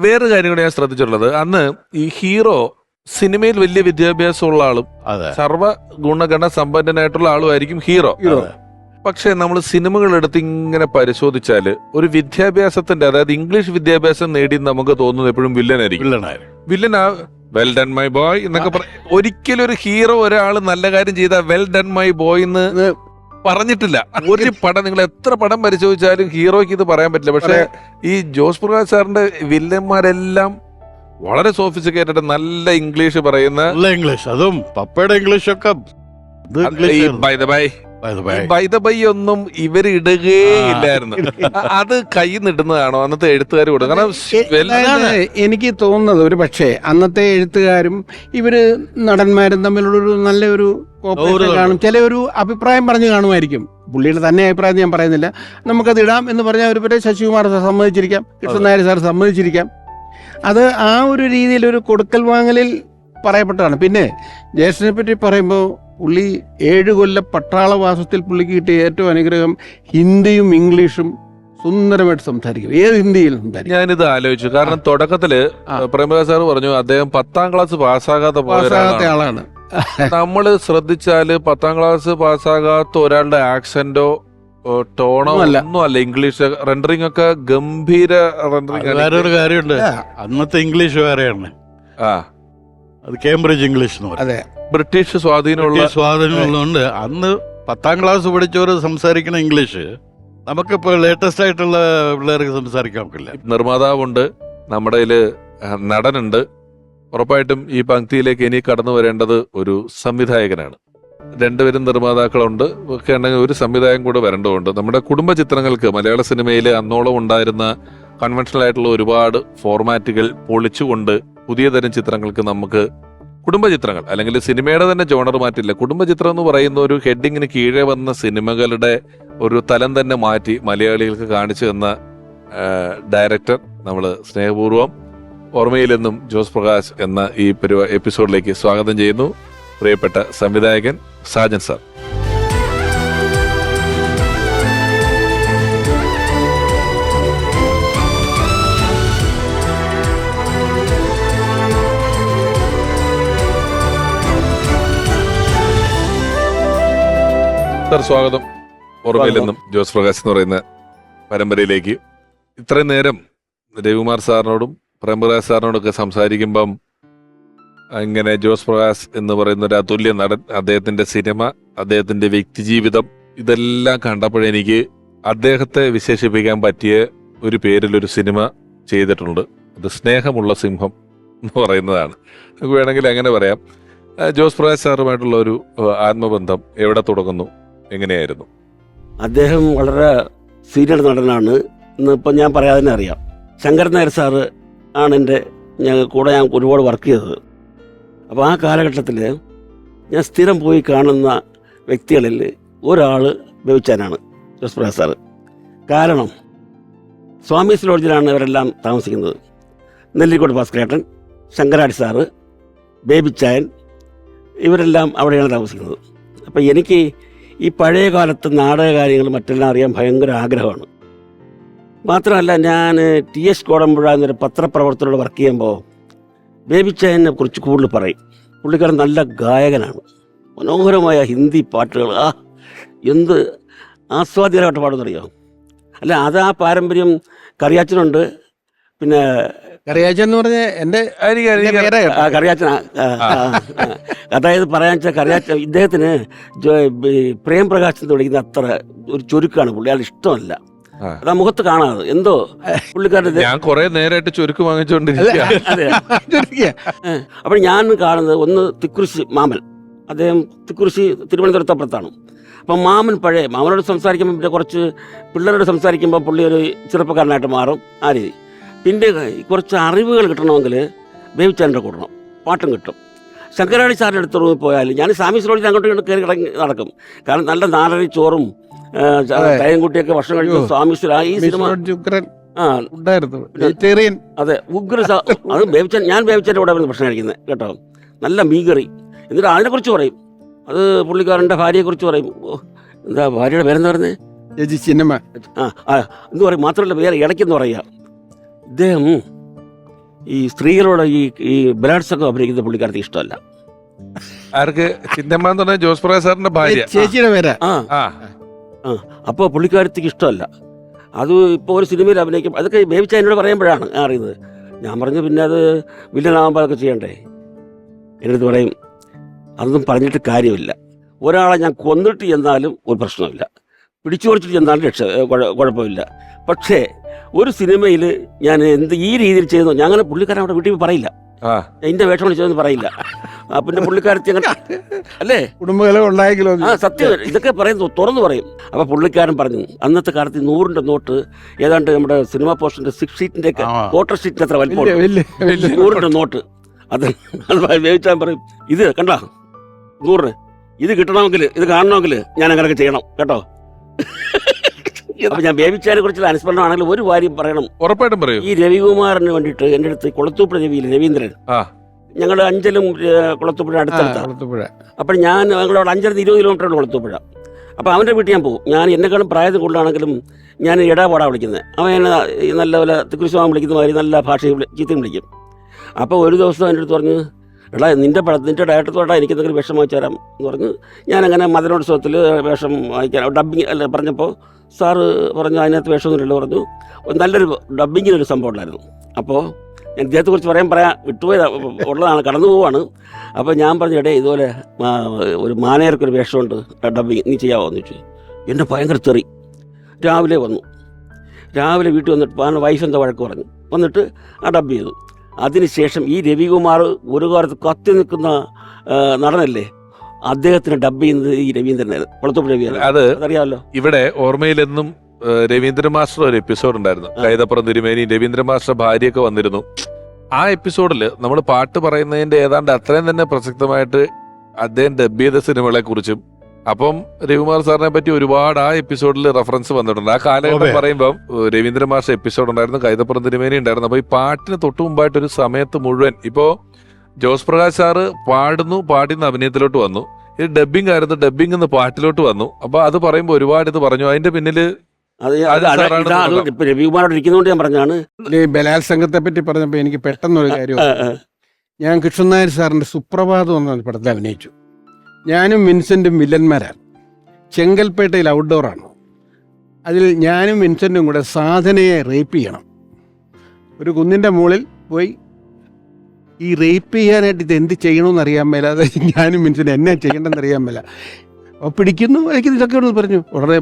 വേറെ കാര്യം കൂടി ഞാൻ ശ്രദ്ധിച്ചിട്ടുള്ളത്, അന്ന് ഈ ഹീറോ സിനിമയിൽ വലിയ വിദ്യാഭ്യാസമുള്ള ആളും സർവ്വ ഗുണഗണ സമ്പന്നനായിട്ടുള്ള ആളുമായിരിക്കും ഹീറോ. പക്ഷെ നമ്മൾ സിനിമകൾ എടുത്ത് ഇങ്ങനെ പരിശോധിച്ചാല് ഒരു വിദ്യാഭ്യാസത്തിന്റെ, അതായത് ഇംഗ്ലീഷ് വിദ്യാഭ്യാസം നേടി നമുക്ക് തോന്നുന്നത് എപ്പോഴും വില്ലനായിരിക്കും. Villain well done my boy എന്നൊക്കെ ഒരിക്കലും ഒരു ഹീറോ ഒരാൾ നല്ല കാര്യം ചെയ്ത വെൽ ഡൺ മൈ ബോയ് എന്ന് പറഞ്ഞിട്ടില്ല. ഒരു പടം, നിങ്ങൾ എത്ര പടം പരിശോധിച്ചാലും ഹീറോയ്ക്ക് ഇത് പറയാൻ പറ്റില്ല. പക്ഷെ ഈ ജോസ് പ്രകാശ് സാറിന്റെ വില്ലന്മാരെല്ലാം വളരെ സോഫിസ്റ്റിക്കേറ്റഡ്, നല്ല ഇംഗ്ലീഷ് പറയുന്ന, ഇംഗ്ലീഷ്, അതും പപ്പയുടെ ഇംഗ്ലീഷ് ഒക്കെ ബൈ ദ ബൈ ഒന്നും ഇവര് ഇടുകയില്ലായിരുന്നു. അത് കൈ നിടുന്നതാണോ അന്നത്തെ എഴുത്തുകാർ കൂടെ? കാരണം എനിക്ക് തോന്നുന്നത് ഒരു പക്ഷേ അന്നത്തെ എഴുത്തുകാരും ഇവര് നടന്മാരും തമ്മിലുള്ളൊരു നല്ലൊരു കോപ്പറേഷൻ കാണും. ചില ഒരു അഭിപ്രായം പറഞ്ഞു കാണുമായിരിക്കും. പുള്ളിയുടെ തന്നെ അഭിപ്രായം ഞാൻ പറയുന്നില്ല, നമുക്കത് ഇടാം എന്ന് പറഞ്ഞാൽ ഒരു പേര് ശശികുമാർ സമ്മതിച്ചിരിക്കാം, കൃഷ്ണൻ നായർ സാർ സമ്മതിച്ചിരിക്കാം. അത് ആ ഒരു രീതിയിൽ ഒരു കൊടുക്കൽ വാങ്ങലിൽ പറയപ്പെട്ടതാണ്. പിന്നെ ജ്യേഷ്ഠനെ പറ്റി പറയുമ്പോൾ പുള്ളി 7 കൊല്ല പട്ടാളവാസത്തിൽ പുള്ളിക്ക് കിട്ടിയ ഏറ്റവും അനുഗ്രഹം ഹിന്ദിയും ഇംഗ്ലീഷും സുന്ദരമായിട്ട് സംസാരിക്കും. ഏത് ഹിന്ദിയിൽ സംസാരിക്കും. ഞാനിത് ആലോചിച്ചു. കാരണം തുടക്കത്തില് പ്രേമരാജ് സാർ പറഞ്ഞു അദ്ദേഹം 10ാം ക്ലാസ് പാസ്സാകാത്ത ആളാണ്. നമ്മള് ശ്രദ്ധിച്ചാല് 10ാം ക്ലാസ് പാസ്സാകാത്ത ഒരാളുടെ ആക്സെന്റോ ടോണോ ഒന്നും അല്ല. ഇംഗ്ലീഷ് റെൻഡറിംഗ് ഒക്കെ ഗംഭീര റെൻഡറിംഗ്. വേറൊരു കാര്യമുണ്ട്, അന്നത്തെ ഇംഗ്ലീഷ് വേറെയാണ്. അത് കേംബ്രിഡ്ജ് ഇംഗ്ലീഷ് എന്ന് പറയും. അതെ, ബ്രിട്ടീഷ് സ്വാധീനമുള്ളതുകൊണ്ട് അന്ന് 10ാം ക്ലാസ് പഠിച്ചവർ സംസാരിക്കുന്ന ഇംഗ്ലീഷ് നമുക്കിപ്പോൾ ലേറ്റസ്റ്റ് ആയിട്ടുള്ള പിള്ളേർക്ക് സംസാരിക്കാൻ പറ്റില്ല. നിർമ്മാതാവുണ്ട്, നമ്മുടെ കയ്യില് നടനുണ്ട്. ഉറപ്പായിട്ടും ഈ പങ്ക്തിയിലേക്ക് ഇനി കടന്നു വരേണ്ടത് ഒരു സംവിധായകനാണ്. 2 പേരും നിർമ്മാതാക്കളുണ്ട് ഒക്കെ ഉണ്ടെങ്കിൽ ഒരു സംവിധായകൻ കൂടെ വരേണ്ടതുണ്ട്. നമ്മുടെ കുടുംബ ചിത്രങ്ങൾക്ക് മലയാള സിനിമയിൽ അന്നോളം ഉണ്ടായിരുന്ന കൺവെൻഷണൽ ആയിട്ടുള്ള ഒരുപാട് ഫോർമാറ്റുകൾ പൊളിച്ചുകൊണ്ട് പുതിയ തരം ചിത്രങ്ങൾക്ക് നമുക്ക് കുടുംബചിത്രങ്ങൾ, അല്ലെങ്കിൽ സിനിമയുടെ തന്നെ ജോണർ മാറ്റില്ല, കുടുംബചിത്രം എന്ന് പറയുന്ന ഒരു ഹെഡിങ്ങിന് കീഴെ വന്ന സിനിമകളുടെ ഒരു തലം തന്നെ മാറ്റി മലയാളികൾക്ക് കാണിച്ചു തന്ന ഡയറക്ടർ നമ്മൾ സ്നേഹപൂർവ്വം ഓർമ്മയിലെന്നും ജോസ് പ്രകാശ് എന്ന ഈ എപ്പിസോഡിലേക്ക് സ്വാഗതം ചെയ്യുന്നു. പ്രിയപ്പെട്ട സംവിധായകൻ സാജൻ സാർ. സാർ സ്വാഗതം ഓർമ്മയിലെന്നും ജോസ് പ്രകാശ് എന്ന് പറയുന്ന പരമ്പരയിലേക്ക്. ഇത്രയും നേരം രവികുമാർ സാറിനോടും പ്രേംപ്രകാശ് സാറിനോടൊക്കെ സംസാരിക്കുമ്പം ഇങ്ങനെ ജോസ് പ്രകാശ് എന്ന് പറയുന്ന ഒരു അതുല്യ നടൻ, അദ്ദേഹത്തിന്റെ സിനിമ, അദ്ദേഹത്തിന്റെ വ്യക്തിജീവിതം, ഇതെല്ലാം കണ്ടപ്പോഴെനിക്ക് അദ്ദേഹത്തെ വിശേഷിപ്പിക്കാൻ പറ്റിയ ഒരു പേരിലൊരു സിനിമ ചെയ്തിട്ടുണ്ട്. അത് സ്നേഹമുള്ള സിംഹം എന്ന് പറയുന്നതാണ്. നമുക്ക് വേണമെങ്കിൽ അങ്ങനെ പറയാം. ജോസ് പ്രകാശ് സാറുമായിട്ടുള്ള ഒരു ആത്മബന്ധം എവിടെ തുടങ്ങുന്നു, എങ്ങനെയായിരുന്നു? അദ്ദേഹം വളരെ സീനിയർ നടനാണ്. ഇന്നിപ്പം ഞാൻ പറയാതെ തന്നെ അറിയാം. ശങ്കരൻ നായർ സാറ് ആണ് എൻ്റെ കൂടെ ഞാൻ ഒരുപാട് വർക്ക് ചെയ്തത്. അപ്പോൾ ആ കാലഘട്ടത്തിൽ ഞാൻ സ്ഥിരം പോയി കാണുന്ന വ്യക്തികളിൽ ഒരാൾ ബേബിച്ചാനാണ്, ജോസ് പ്രകാശ് സാറ്. കാരണം സ്വാമീസ് ലോഡ്ജിലാണ് ഇവരെല്ലാം താമസിക്കുന്നത്. നെല്ലിക്കോട് ഭാസ്കരേട്ടൻ, ശങ്കരാടി സാറ്, ബേബിച്ചായൻ, ഇവരെല്ലാം അവിടെയാണ് താമസിക്കുന്നത്. അപ്പം എനിക്ക് ഈ പഴയ കാലത്ത് നാടക കാര്യങ്ങൾ മറ്റെല്ലാം അറിയാൻ ഭയങ്കര ആഗ്രഹമാണ്. മാത്രമല്ല, ഞാൻ TS കോടമ്പുഴ എന്നൊരു പത്രപ്രവർത്തനോട് വർക്ക് ചെയ്യുമ്പോൾ ബേബിച്ചായനെ കുറിച്ച് കൂടുതൽ പറയും. പുള്ളിക്കാരൻ നല്ല ഗായകനാണ്, മനോഹരമായ ഹിന്ദി പാട്ടുകൾ എന്ത് ആസ്വാദ്യമായിട്ട് പാടുന്നറിയോ. അല്ല, അത് ആ പാരമ്പര്യം കറിയാച്ചനുണ്ട്. പിന്നെ കറിയാച്ചൻ എന്ന് പറഞ്ഞ എൻ്റെ കറിയാച്ചൻ, അതായത് പറയാൻ വെച്ചാൽ കറിയാച്ചൻ ഇദ്ദേഹത്തിന് പ്രേംപ്രകാശ് എന്ന് വിളിക്കുന്ന അത്ര ഒരു ചുരുക്കാണ് പുള്ളി, അയാൾ ഇഷ്ടമല്ല. അതാ മുഖത്ത് കാണാതെ എന്തോ പുള്ളിക്കാരൻ്റെ. ഞാൻ കുറെ നേരമായിട്ട് ചുരുക്ക് വാങ്ങിച്ചോണ്ടിരിക്കുക. അപ്പോൾ ഞാൻ കാണുന്നത് ഒന്ന് തിക്കുറിശി മാമൻ, അദ്ദേഹം തിക്കുറിശി തിരുവനന്തപുരത്തപ്പുറത്താണ്. അപ്പം മാമനോട് സംസാരിക്കുമ്പോൾ പിന്നെ കുറച്ച് പിള്ളേരോട് സംസാരിക്കുമ്പോൾ പുള്ളി ഒരു ചെറുപ്പക്കാരനായിട്ട് മാറും, ആ രീതി. പിന്നെ കുറച്ച് അറിവുകൾ കിട്ടണമെങ്കിൽ ബേബിച്ചാൻ്റെ കൂടണം, പാട്ടും കിട്ടും. ശങ്കരാടി സാറിൻ്റെ അടുത്ത് റൂമിൽ പോയാൽ ഞാൻ സ്വാമീസ് ലോഡ്ജിൽ അങ്ങോട്ടും കയറി കിടങ്ങി നടക്കും. കാരണം നല്ല നാടരി ചോറും തയ്യൻകുട്ടിയൊക്കെ ഭക്ഷണം കഴിക്കും. സ്വാമീസ് ഈ സിനിമ അതെ ഉഗ്ര. അത് ബേബിച്ചാൻ, ഞാൻ ബേബിച്ചാൻ്റെ കൂടെ ഭക്ഷണം കഴിക്കുന്നത് കേട്ടോ. നല്ല മീകറി. എന്നിട്ട് അതിനെക്കുറിച്ച് പറയും. അത് പുള്ളിക്കാരൻ്റെ ഭാര്യയെക്കുറിച്ച് പറയും. എന്താ ഭാര്യയുടെ പേരെന്താ പറയുന്നത്? സിനിമ എന്ന് പറയും. മാത്രമല്ല വേറെ ഇടയ്ക്കെന്ന് പറയുക, ഇദ്ദേഹം ഈ സ്ത്രീകളോട് ഈ ബലാത്സംഗം അഭിനയിക്കുന്ന പുള്ളിക്കാരത്തി ഇഷ്ടമല്ല. ആർക്ക്? ചിന്നമ്മ എന്ന് പറഞ്ഞാൽ ജോസ് പ്രകാശ് സാറിന്റെ ഭാര്യ. ചേച്ചിയുടെ പേരാ. ആ ആ ആ അപ്പോൾ പുള്ളിക്കാരത്തിക്ക് ഇഷ്ടമല്ല. അത് ഇപ്പോൾ ഒരു സിനിമയിൽ അഭിനയിക്കും. അതൊക്കെ ബേബിച്ച എന്നോട് പറയുമ്പോഴാണ് ഞാൻ അറിയുന്നത്. ഞാൻ പറഞ്ഞു പിന്നെ അത് വില്ലനാകുമ്പോൾ അതൊക്കെ ചെയ്യണ്ടേ. എൻ്റെ അടുത്ത് പറയും അതൊന്നും പറഞ്ഞിട്ട് കാര്യമില്ല. ഒരാളെ ഞാൻ കൊന്നിട്ട് ചെന്നാലും ഒരു പ്രശ്നമില്ല, പിടിച്ചു പറിച്ചിട്ട് ചെന്നാലും കുഴപ്പമില്ല. പക്ഷേ ഒരു സിനിമയിൽ ഞാൻ ഈ രീതിയിൽ ചെയ്യുന്നു, ഞാൻ അങ്ങനെ പുള്ളിക്കാരൻ അവിടെ വീട്ടിൽ പറയില്ല, ആ എൻ്റെ വേഷം ചെയ്തെന്ന് പറയില്ല. പിന്നെ പുള്ളിക്കാരത്തി അങ്ങനെ അല്ലേ, കുടുംബകലം ഉണ്ടായെങ്കിലോ. ആ സത്യം, ഇതൊക്കെ പറയുന്നു, തുറന്നു പറയും. അപ്പോൾ പുള്ളിക്കാരൻ പറഞ്ഞു അന്നത്തെ കാലത്ത് 100 നോട്ട് ഏതാണ്ട് നമ്മുടെ സിനിമാ പോസ്റ്ററിന്റെ 6 ഷീറ്റിന്റെ ഒക്കെ വോട്ടർ ഷീറ്റിന്റെ അത്ര വലിപ്പം, 100 നോട്ട്. അത് വേവിച്ചാൻ പറയും, ഇത് കണ്ട 100 ഇത് കിട്ടണമെങ്കിൽ, ഇത് കാണണമെങ്കിൽ ഞാൻ അങ്ങനെയൊക്കെ ചെയ്യണം കേട്ടോ. അപ്പൊ ഞാൻ ബേബിച്ചാനെ കുറിച്ചുള്ള അനുസ്മരണമാണെങ്കിൽ ഒരു കാര്യം പറയണം. ഉറപ്പായിട്ടും പറയൂ. ഈ രവികുമാറിന് വേണ്ടിയിട്ട് എൻ്റെ അടുത്ത് കുളത്തൂപ്പുഴ രവിയിൽ രവീന്ദ്രൻ, ഞങ്ങളുടെ അഞ്ചലും കുളത്തൂപ്പുഴ അടുത്തടുത്ത. അപ്പോൾ ഞങ്ങളവിടെ 5-20 കിലോമീറ്ററാണ് കുളത്തൂപ്പുഴ. അപ്പോൾ അവൻ്റെ വീട്ടിൽ ഞാൻ പോകും. ഞാൻ എന്നെക്കാളും പ്രായത്തിൽ കൂടുതലാണെങ്കിലും ഞാൻ ഇടാപാടാ വിളിക്കുന്നത്. അവൻ എന്നെ നല്ല പോലെ തിക്കുരിശാമം വിളിക്കുന്ന മാതിരി നല്ല ഭാഷയിൽ ചീത്തയും വിളിക്കും. അപ്പോൾ ഒരു ദിവസം എൻ്റെ അടുത്ത് പറഞ്ഞു, എടാ നിൻ്റെ ഡയറക്ടറോടാ എനിക്ക് എന്തെങ്കിലും വേഷം വാങ്ങിച്ചു തരാം എന്ന് പറഞ്ഞ് ഞാനങ്ങനെ മദനോത്സവത്തിൽ വേഷം വാങ്ങിക്കാൻ ഡബ്ബിങ് അല്ല പറഞ്ഞപ്പോൾ സാറ് പറഞ്ഞു അതിനകത്ത് വേഷമൊന്നുമില്ല പറഞ്ഞു. നല്ലൊരു ഡബ്ബിങ്ങിനൊരു സംഭവം ഉണ്ടായിരുന്നു. അപ്പോൾ ഞാൻ ഇദ്ദേഹത്തെക്കുറിച്ച് പറയാൻ വിട്ടുപോയത് ഉള്ളതാണ്, കടന്നു പോവാണ്. അപ്പോൾ ഞാൻ പറഞ്ഞു, എടേ ഇതുപോലെ ഒരു മാനേർക്കൊരു വേഷമുണ്ട് ഡബ്ബിങ്, നീ ചെയ്യാമോ എന്ന് ചോദിച്ചു. എൻ്റെ ഭയങ്കര തെറി. രാവിലെ വന്നു, രാവിലെ വീട്ടിൽ വന്നിട്ട് വൈഫ് എന്താ വഴക്ക് പറഞ്ഞു, വന്നിട്ട് ആ ഡബ്ബ് ചെയ്തു. അതിനുശേഷം ഈ രവികുമാർ ഒരു കാലത്ത് കത്തി നിൽക്കുന്ന നടനല്ലേ, അദ്ദേഹത്തിന് ഡബ്ബ് ചെയ്യുന്നത് ഈ രവീന്ദ്രനായിരുന്നു, കുളത്തൂപ്പുഴ രവീന്ദ്രൻ. അതറിയാമല്ലോ. ഇവിടെ ഓർമ്മയിലെന്നും രവീന്ദ്രൻ മാസ്റ്റർ ഒരു എപ്പിസോഡ് ഉണ്ടായിരുന്നു, കൈതപ്പുറം തിരുമേനി രവീന്ദ്രൻ മാസ്റ്റർ ഭാര്യയൊക്കെ വന്നിരുന്നു. ആ എപ്പിസോഡിൽ നമ്മൾ പാട്ട് പറയുന്നതിന്റെ ഏതാണ്ട് അത്രയും തന്നെ പ്രസക്തമായിട്ട് അദ്ദേഹം ഡബ് ചെയ്ത സിനിമകളെ കുറിച്ചും, അപ്പം രവികുമാർ സാറിനെ പറ്റി ഒരുപാട് ആ എപ്പിസോഡിൽ റെഫറൻസ് വന്നിട്ടുണ്ട്. ആ കാലഘട്ടം പറയുമ്പോൾ രവീന്ദ്രൻ മാസ്റ്റർ എപ്പിസോഡ് ഉണ്ടായിരുന്നു, കൈതപ്പുറം തിരുമേനി ഉണ്ടായിരുന്നു. അപ്പൊ ഈ പാട്ടിന് തൊട്ട് മുമ്പായിട്ട് ഒരു സമയത്ത് മുഴുവൻ ഇപ്പോ ജോസ് പ്രകാശ് സാറ് പാടുന്ന അഭിനയത്തിലോട്ട് വന്നു, ഇത് ഡബ്ബിംഗ് ആയിരുന്നു, ഡബ്ബിംഗ് എന്ന് പാട്ടിലോട്ട് വന്നു. അപ്പൊ അത് പറയുമ്പോൾ ഒരുപാട് ഇത് പറഞ്ഞു. അതിന്റെ പിന്നില് രവികുമാരോട് ഇരിക്കുന്നതുകൊണ്ട് ഞാൻ പറഞ്ഞാണ്. ഈ ബലാത്സംഗത്തെ പറ്റി പറഞ്ഞപ്പോൾ എനിക്ക് പെട്ടെന്നൊരു കാര്യം, ഞാൻ കൃഷ്ണൻ നായർ സാറിന്റെ സുപ്രഭാതം എന്ന പടത്തിൽ അഭിനയിച്ചു. ഞാനും വിൻസെന്റും വില്ലന്മാരാണ്. ചെങ്കൽപ്പേട്ടയിൽ ഔട്ട്ഡോറാണ്. അതിൽ ഞാനും വിൻസെന്റും കൂടെ സാധനയെ റേപ്പ് ചെയ്യണം. ഒരു കുന്നിൻ്റെ മുകളിൽ പോയി ഈ റേപ്പ് ചെയ്യാനായിട്ട് ഇത് എന്ത് ചെയ്യണമെന്ന് അറിയാൻ മേല. അത് ഞാനും വിൻസെന്റ് എന്നാ ചെയ്യണമെന്ന് അറിയാൻ മേല. അപ്പോൾ പിടിക്കുന്നു, എനിക്ക് ഇതൊക്കെ ഒന്ന് പറഞ്ഞു. ഉടനെ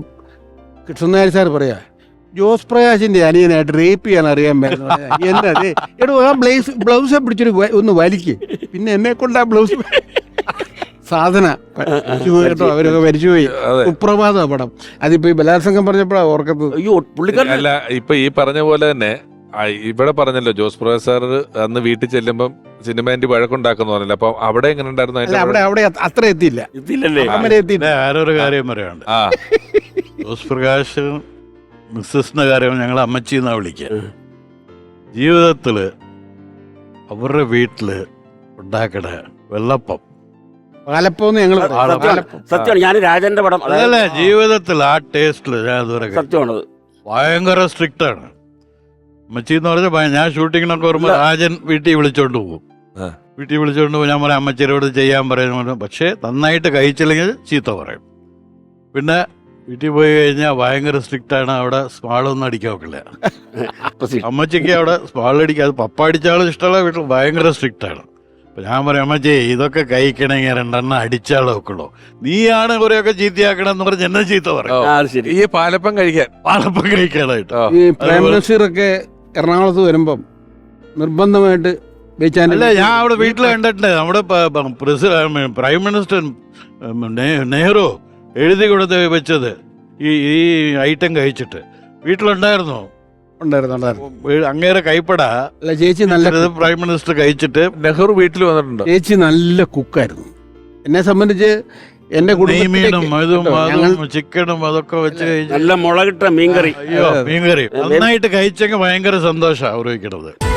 കൃഷ്ണൻ നായർ സാർ പറയാ, ജോസ് പ്രകാശിന്റെ അനിയനായിട്ട് റേപ്പ് ചെയ്യാൻ അറിയാൻ മേല. എന്നാ അതെ എടോ, ആ ബ്ലൗസെ പിടിച്ചൊരു ഒന്ന് വലിക്ക്, പിന്നെ എന്നെ കൊണ്ട് ആ ബ്ലൗസ് സാധന കേട്ടോ, അവരൊക്കെ മരിച്ചുപോയി. സുപ്രഭാത പടം. അതിപ്പോ ഈ ബലാത്സംഗം പറഞ്ഞപ്പോഴാ ഓർക്കുന്നത്. അയ്യോ പുള്ളിക്കാരൻ അല്ല, ഇപ്പൊ ഈ പറഞ്ഞ പോലെ തന്നെ ഇവിടെ പറഞ്ഞല്ലോ ജോസ് പ്രകാശ് സാർ അന്ന് വീട്ടിൽ ചെല്ലുമ്പം സിനിമാൻറ്റി വഴക്കുണ്ടാക്കുന്ന പറഞ്ഞല്ലോ. അപ്പൊ അവിടെ എങ്ങനെ ഉണ്ടായിരുന്നു? അവിടെ അത്ര എത്തിയില്ലല്ലേ. ആരൊരു കാര്യം പറയാണ്ട്, ജോസ് പ്രകാശ് മിസ്സസിന്റെ കാര്യം ഞങ്ങൾ അമ്മച്ചി എന്നാ വിളിക്കുക. ജീവിതത്തില് അവരുടെ വീട്ടില് ഉണ്ടാക്കണ വെള്ളപ്പം പാലപ്പോന്ന് ഞങ്ങൾ സത്യമാണ്. ഞാൻ രാജന്റെ പടം അതല്ലേ ജീവിതത്തിൽ ആ ടേസ്റ്റില് ഞാൻ ഇതുവരെ സത്യമാണത്. ഭയങ്കര സ്ട്രിക്റ്റ് ആണ് അമ്മച്ചി എന്ന് പറഞ്ഞാൽ. ഞാൻ ഷൂട്ടിങ്ങിനൊക്കെ വരുമ്പോൾ രാജൻ വീട്ടിൽ വിളിച്ചോണ്ട് പോകും. ഞാൻ പറയാം അമ്മച്ചിയോട് ചെയ്യാൻ പറയുന്നു. പക്ഷേ നന്നായിട്ട് കഴിച്ചില്ലെങ്കിൽ ചീത്ത പറയും. പിന്നെ വീട്ടിൽ പോയി കഴിഞ്ഞാൽ ഭയങ്കര സ്ട്രിക്റ്റ് ആണ്. അവിടെ സ്മാളൊന്നും അടിക്കാൻ നോക്കില്ല. അമ്മച്ചിക്ക് അവിടെ സ്മാൾ അടിക്കുക, അത് പപ്പ അടിച്ചാലും ഇഷ്ടമുള്ള വീട്ടിൽ ഭയങ്കര സ്ട്രിക്റ്റ് ആണ്. ഞാൻ പറയാം അമ്മച്ചേ ഇതൊക്കെ കഴിക്കണമെങ്കിൽ 2 അടിച്ചാളെ വെക്കുള്ളൂ, നീയാണ് കുറെയൊക്കെ ചീത്തയാക്കണം എന്ന് പറഞ്ഞ് എന്നെ ചീത്ത പറയും. ഈ പാലപ്പം കഴിക്കാനായിട്ട്. ഈ പ്രൈം മിനിസ്റ്ററൊക്കെ എറണാകുളത്ത് വരുമ്പം നിർബന്ധമായിട്ട് അല്ല, ഞാൻ അവിടെ വീട്ടിൽ കണ്ടിട്ടുണ്ട്. നമ്മുടെ പ്രൈം മിനിസ്റ്റർ നെഹ്റു എഴുതി കൊടുത്ത് വെച്ചത് ഈ ഐറ്റം കഴിച്ചിട്ട് വീട്ടിലുണ്ടായിരുന്നു. അങ്ങേരെ കൈപ്പട ചേച്ചി നല്ല പ്രൈം മിനിസ്റ്റർ കഴിച്ചിട്ട് നെഹ്റു വീട്ടിൽ വന്നിട്ടുണ്ട്. ചേച്ചി നല്ല കുക്കായിരുന്നു. എന്നെ സംബന്ധിച്ച് എന്റെ മീനും ചിക്കനും അതൊക്കെ വെച്ച് നല്ല മുളകിട്ട മീൻകറി. അയ്യോ, മീൻകറി നന്നായിട്ട് കഴിച്ചെങ്കിൽ ഭയങ്കര സന്തോഷമാണ് അവർക്ക്.